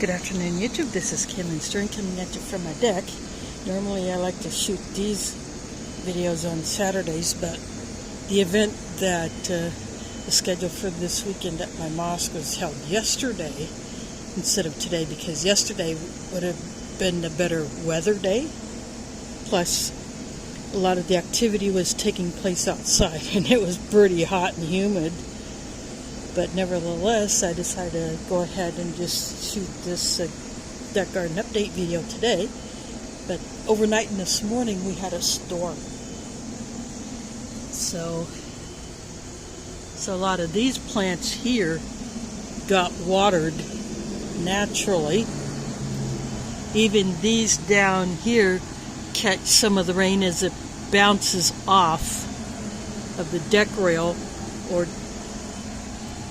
Good afternoon, YouTube. This is Kim and Stern coming at you from my deck. Normally I like to shoot these videos on Saturdays, but the event that is scheduled for this weekend at my mosque was held yesterday instead of today, because yesterday would have been a better weather day. Plus, a lot of the activity was taking place outside, and it was pretty hot and humid. But nevertheless, I decided to go ahead and just shoot this deck garden update video today. But overnight and this morning, we had a storm. So a lot of these plants here got watered naturally. Even these down here catch some of the rain as it bounces off of the deck rail or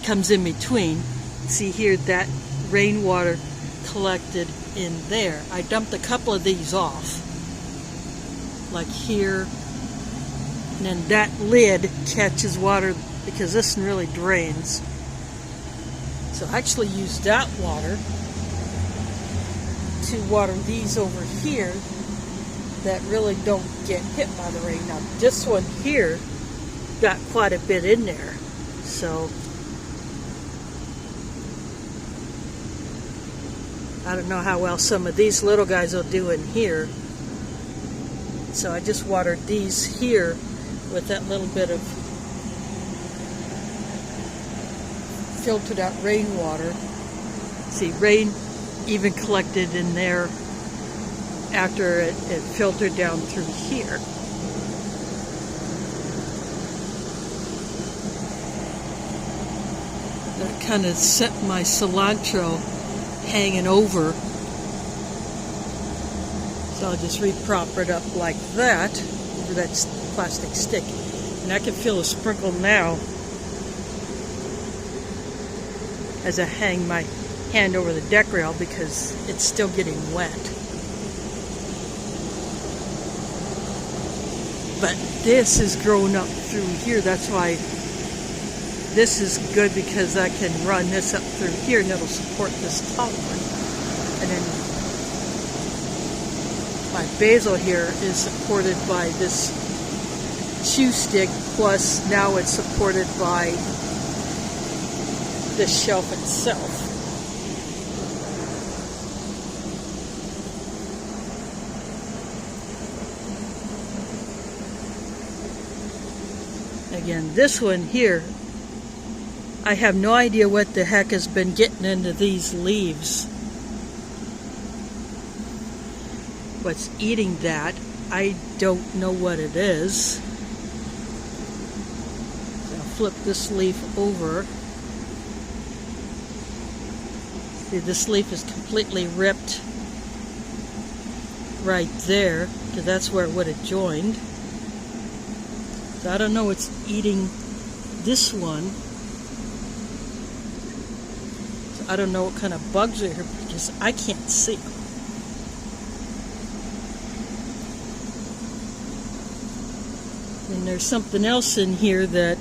comes in between. See here, that rainwater collected in there. I dumped a couple of these off, like here, and then that lid catches water because this one really drains. So I actually used that water to water these over here that really don't get hit by the rain. Now this one here got quite a bit in there, so I don't know how well some of these little guys will do in here. So I just watered these here with that little bit of filtered out rainwater. See, rain even collected in there after it filtered down through here. That kind of set my cilantro hanging over. So I'll just reprop it up like that over that plastic stick. And I can feel a sprinkle now as I hang my hand over the deck rail because it's still getting wet. But this is growing up through here. That's why this is good, because I can run this up through here and it'll support this top one. And then my basil here is supported by this chew stick, plus now it's supported by the shelf itself. Again, this one here, I have no idea what the heck has been getting into these leaves. What's eating that, I don't know what it is. So I'll flip this leaf over. See, this leaf is completely ripped right there, because that's where it would have joined. So I don't know what's eating this one. I don't know what kind of bugs are here because I can't see. And there's something else in here that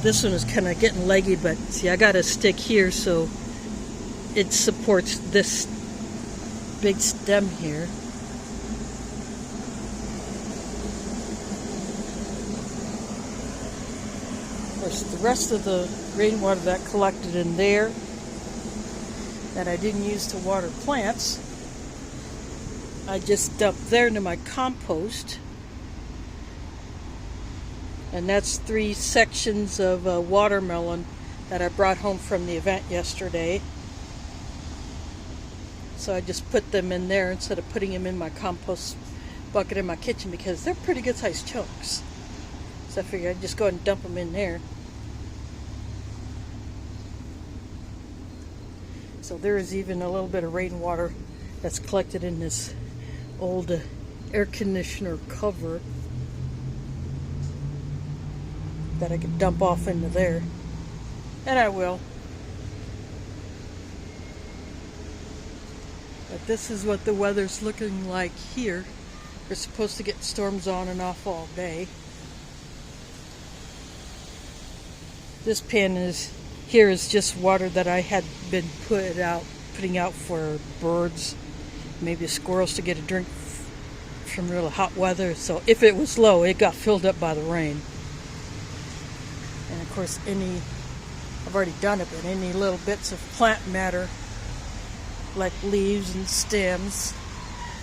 this one is kind of getting leggy, but see, I got a stick here so it supports this big stem here. The rest of the rainwater that collected in there that I didn't use to water plants, I just dumped there into my compost. And that's 3 sections of watermelon that I brought home from the event yesterday. So I just put them in there instead of putting them in my compost bucket in my kitchen, because they're pretty good sized chunks. So I figured I'd just go ahead and dump them in there. So there is even a little bit of rainwater that's collected in this old air conditioner cover that I could dump off into there. And I will. But this is what the weather's looking like here. We're supposed to get storms on and off all day. This pan here is just water that I had been putting out for birds, maybe squirrels, to get a drink from really hot weather. So if it was low, it got filled up by the rain. And of course, I've already done it, but any little bits of plant matter, like leaves and stems,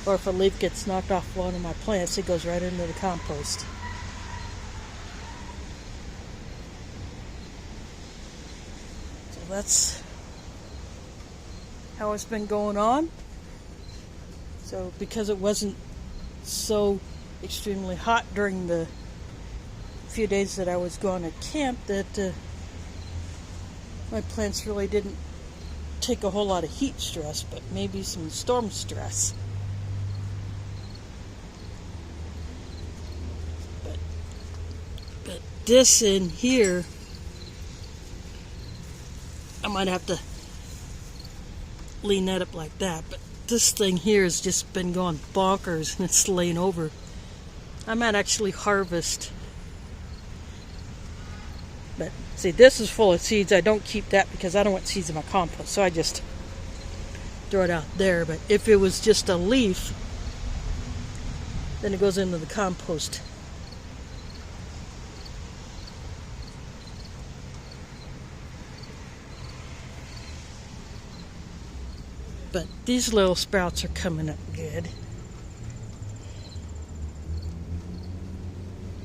or if a leaf gets knocked off one of my plants, it goes right into the compost. So that's how it's been going on. So because it wasn't so extremely hot during the few days that I was going to camp, that my plants really didn't take a whole lot of heat stress, but maybe some storm stress. But this in here, I might have to lean that up like that, but this thing here has just been going bonkers and it's laying over. I might actually harvest. But see, this is full of seeds. I don't keep that because I don't want seeds in my compost, so I just throw it out there. But if it was just a leaf, then it goes into the compost. But these little sprouts are coming up good.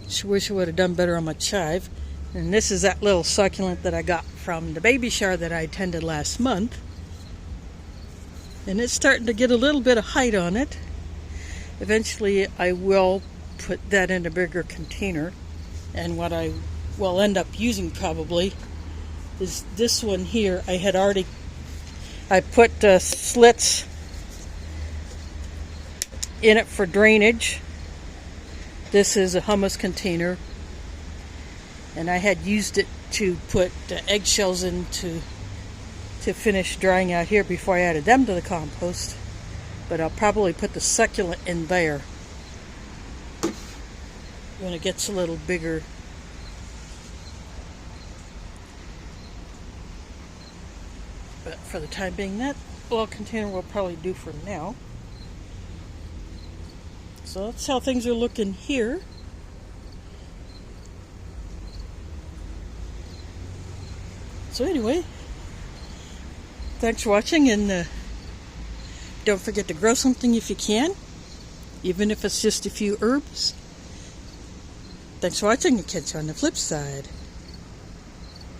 Just wish I would have done better on my chive. And this is that little succulent that I got from the baby shower that I attended last month. And it's starting to get a little bit of height on it. Eventually I will put that in a bigger container. And what I will end up using probably is this one here. I put slits in it for drainage. This is a hummus container. And I had used it to put eggshells in to finish drying out here before I added them to the compost. But I'll probably put the succulent in there when it gets a little bigger. But for the time being, that little container will probably do for now. So that's how things are looking here. So anyway, thanks for watching, and don't forget to grow something if you can, even if it's just a few herbs. Thanks for watching, and catch you on the flip side.